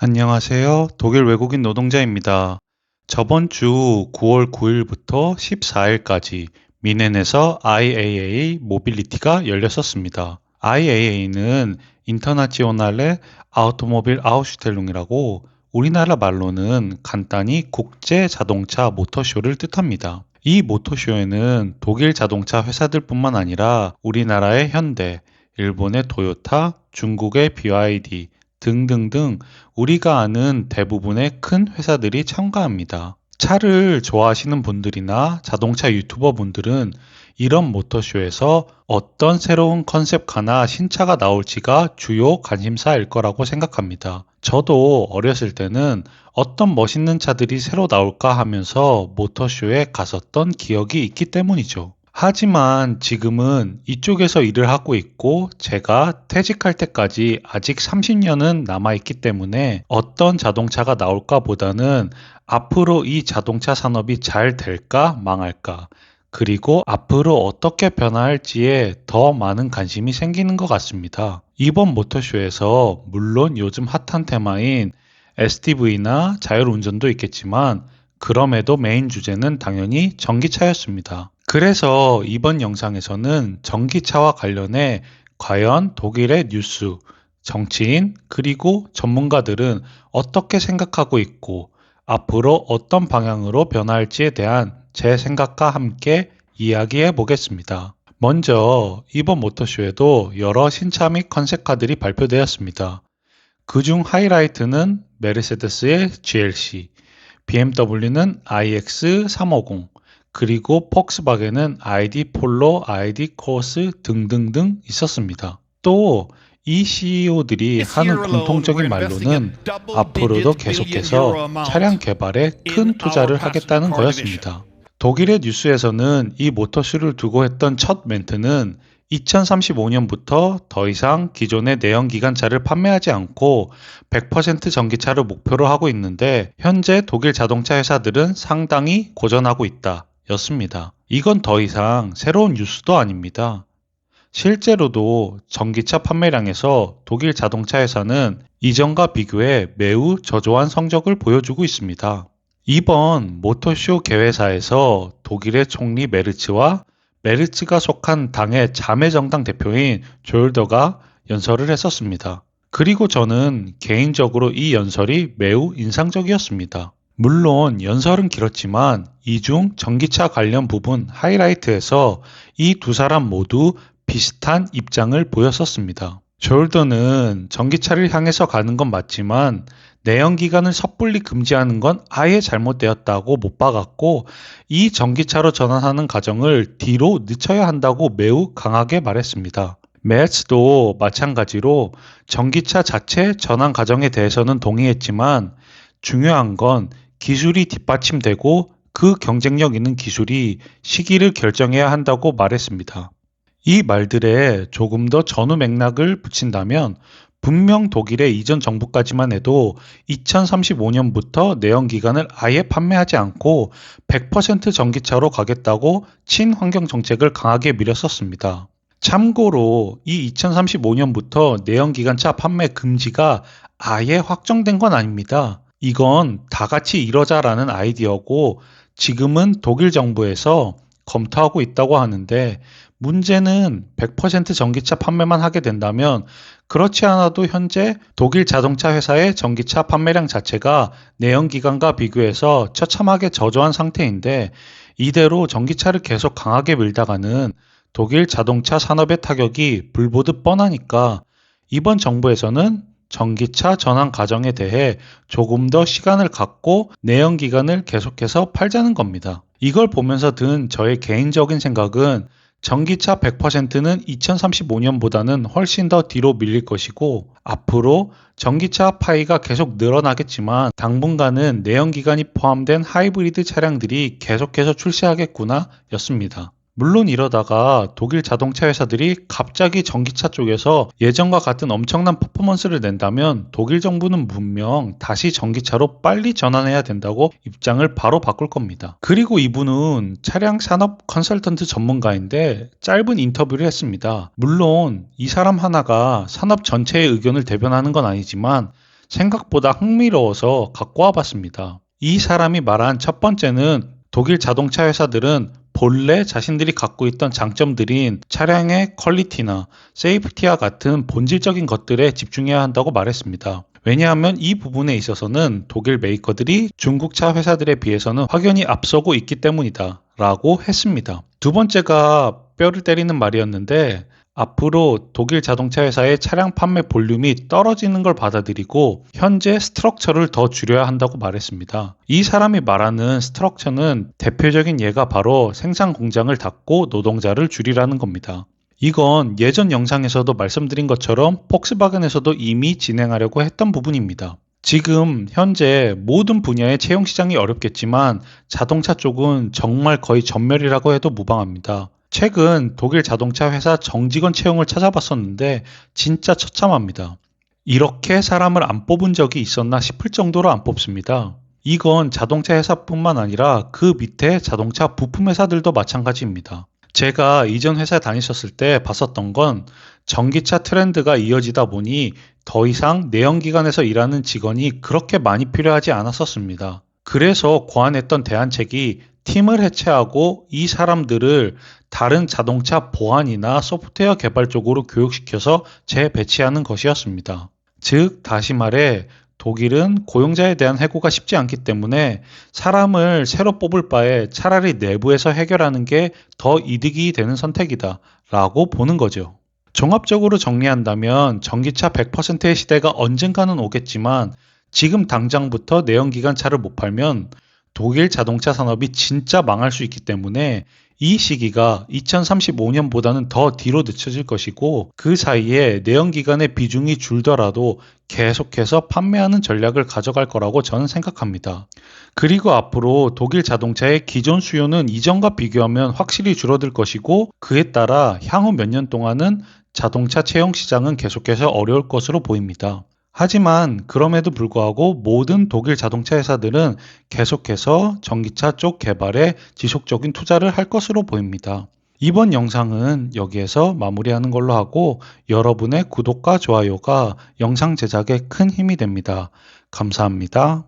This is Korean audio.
안녕하세요. 독일 외국인 노동자입니다. 저번 주 9월 9일부터 14일까지 미넨에서 IAA 모빌리티가 열렸었습니다. IAA는 인터나치오날레 아우토모빌 아우슈텔룽이라고 우리나라 말로는 간단히 국제 자동차 모터쇼를 뜻합니다. 이 모터쇼에는 독일 자동차 회사들뿐만 아니라 우리나라의 현대, 일본의 토요타, 중국의 BYD 등등등 우리가 아는 대부분의 큰 회사들이 참가합니다. 차를 좋아하시는 분들이나 자동차 유튜버 분들은 이런 모터쇼에서 어떤 새로운 컨셉카나 신차가 나올지가 주요 관심사일 거라고 생각합니다. 저도 어렸을 때는 어떤 멋있는 차들이 새로 나올까 하면서 모터쇼에 갔었던 기억이 있기 때문이죠. 하지만 지금은 이쪽에서 일을 하고 있고 제가 퇴직할 때까지 아직 30년은 남아있기 때문에 어떤 자동차가 나올까 보다는 앞으로 이 자동차 산업이 잘 될까 망할까 그리고 앞으로 어떻게 변화할지에 더 많은 관심이 생기는 것 같습니다. 이번 모터쇼에서 물론 요즘 핫한 테마인 SDV나 자율운전도 있겠지만 그럼에도 메인 주제는 당연히 전기차였습니다. 그래서 이번 영상에서는 전기차와 관련해 과연 독일의 뉴스, 정치인, 그리고 전문가들은 어떻게 생각하고 있고 앞으로 어떤 방향으로 변화할지에 대한 제 생각과 함께 이야기해 보겠습니다. 먼저 이번 모터쇼에도 여러 신차 및 컨셉카들이 발표되었습니다. 그중 하이라이트는 메르세데스의 GLC, BMW는 iX350, 그리고 폭스바겐은 ID 폴로, ID 코스 등등등 있었습니다. 또 이 CEO들이 하는 공통적인 말로는 앞으로도 계속해서 차량 개발에 큰 투자를 하겠다는 거였습니다. 독일의 뉴스에서는 이 모터쇼를 두고 했던 첫 멘트는 2035년부터 더 이상 기존의 내연기관차를 판매하지 않고 100% 전기차를 목표로 하고 있는데 현재 독일 자동차 회사들은 상당히 고전하고 있다 였습니다. 이건 더 이상 새로운 뉴스도 아닙니다. 실제로도 전기차 판매량에서 독일 자동차 회사는 이전과 비교해 매우 저조한 성적을 보여주고 있습니다. 이번 모터쇼 개회사에서 독일의 총리 메르츠와 메르츠가 속한 당의 자매정당 대표인 조일더가 연설을 했었습니다. 그리고 저는 개인적으로 이 연설이 매우 인상적이었습니다. 물론 연설은 길었지만 이 중 전기차 관련 부분 하이라이트에서 이 두 사람 모두 비슷한 입장을 보였었습니다. 조일더는 전기차를 향해서 가는 건 맞지만 내연기관을 섣불리 금지하는 건 아예 잘못되었다고 못 박았고 이 전기차로 전환하는 과정을 뒤로 늦춰야 한다고 매우 강하게 말했습니다. 메츠도 마찬가지로 전기차 자체 전환 과정에 대해서는 동의했지만 중요한 건 기술이 뒷받침되고 그 경쟁력 있는 기술이 시기를 결정해야 한다고 말했습니다. 이 말들에 조금 더 전후 맥락을 붙인다면 분명 독일의 이전 정부까지만 해도 2035년부터 내연기관을 아예 판매하지 않고 100% 전기차로 가겠다고 친환경 정책을 강하게 밀었었습니다. 참고로 이 2035년부터 내연기관차 판매 금지가 아예 확정된 건 아닙니다. 이건 다 같이 이러자라는 아이디어고 지금은 독일 정부에서 검토하고 있다고 하는데 문제는 100% 전기차 판매만 하게 된다면 그렇지 않아도 현재 독일 자동차 회사의 전기차 판매량 자체가 내연기관과 비교해서 처참하게 저조한 상태인데 이대로 전기차를 계속 강하게 밀다가는 독일 자동차 산업의 타격이 불보듯 뻔하니까 이번 정부에서는 전기차 전환 과정에 대해 조금 더 시간을 갖고 내연기관을 계속해서 팔자는 겁니다. 이걸 보면서 든 저의 개인적인 생각은 전기차 100%는 2035년보다는 훨씬 더 뒤로 밀릴 것이고 앞으로 전기차 파이가 계속 늘어나겠지만 당분간은 내연기관이 포함된 하이브리드 차량들이 계속해서 출시하겠구나 였습니다. 물론 이러다가 독일 자동차 회사들이 갑자기 전기차 쪽에서 예전과 같은 엄청난 퍼포먼스를 낸다면 독일 정부는 분명 다시 전기차로 빨리 전환해야 된다고 입장을 바로 바꿀 겁니다. 그리고 이분은 차량 산업 컨설턴트 전문가인데 짧은 인터뷰를 했습니다. 물론 이 사람 하나가 산업 전체의 의견을 대변하는 건 아니지만 생각보다 흥미로워서 갖고 와봤습니다. 이 사람이 말한 첫 번째는 독일 자동차 회사들은 본래 자신들이 갖고 있던 장점들인 차량의 퀄리티나 세이프티와 같은 본질적인 것들에 집중해야 한다고 말했습니다. 왜냐하면 이 부분에 있어서는 독일 메이커들이 중국 차 회사들에 비해서는 확연히 앞서고 있기 때문이다 라고 했습니다. 두 번째가 뼈를 때리는 말이었는데, 앞으로 독일 자동차 회사의 차량 판매 볼륨이 떨어지는 걸 받아들이고 현재 스트럭처를 더 줄여야 한다고 말했습니다. 이 사람이 말하는 스트럭처는 대표적인 예가 바로 생산 공장을 닫고 노동자를 줄이라는 겁니다. 이건 예전 영상에서도 말씀드린 것처럼 폭스바겐에서도 이미 진행하려고 했던 부분입니다. 지금 현재 모든 분야의 채용 시장이 어렵겠지만 자동차 쪽은 정말 거의 전멸이라고 해도 무방합니다. 최근 독일 자동차 회사 정직원 채용을 찾아봤었는데 진짜 처참합니다. 이렇게 사람을 안 뽑은 적이 있었나 싶을 정도로 안 뽑습니다. 이건 자동차 회사뿐만 아니라 그 밑에 자동차 부품 회사들도 마찬가지입니다. 제가 이전 회사에 다니셨을 때 봤었던 건 전기차 트렌드가 이어지다 보니 더 이상 내연기관에서 일하는 직원이 그렇게 많이 필요하지 않았었습니다. 그래서 고안했던 대안책이 팀을 해체하고 이 사람들을 다른 자동차 보안이나 소프트웨어 개발 쪽으로 교육시켜서 재배치하는 것이었습니다. 즉, 다시 말해 독일은 고용자에 대한 해고가 쉽지 않기 때문에 사람을 새로 뽑을 바에 차라리 내부에서 해결하는 게 더 이득이 되는 선택이다 라고 보는 거죠. 종합적으로 정리한다면 전기차 100%의 시대가 언젠가는 오겠지만 지금 당장부터 내연기관 차를 못 팔면 독일 자동차 산업이 진짜 망할 수 있기 때문에 이 시기가 2035년보다는 더 뒤로 늦춰질 것이고, 그 사이에 내연기관의 비중이 줄더라도 계속해서 판매하는 전략을 가져갈 거라고 저는 생각합니다. 그리고 앞으로 독일 자동차의 기존 수요는 이전과 비교하면 확실히 줄어들 것이고, 그에 따라 향후 몇 년 동안은 자동차 채용 시장은 계속해서 어려울 것으로 보입니다. 하지만 그럼에도 불구하고 모든 독일 자동차 회사들은 계속해서 전기차 쪽 개발에 지속적인 투자를 할 것으로 보입니다. 이번 영상은 여기에서 마무리하는 걸로 하고, 여러분의 구독과 좋아요가 영상 제작에 큰 힘이 됩니다. 감사합니다.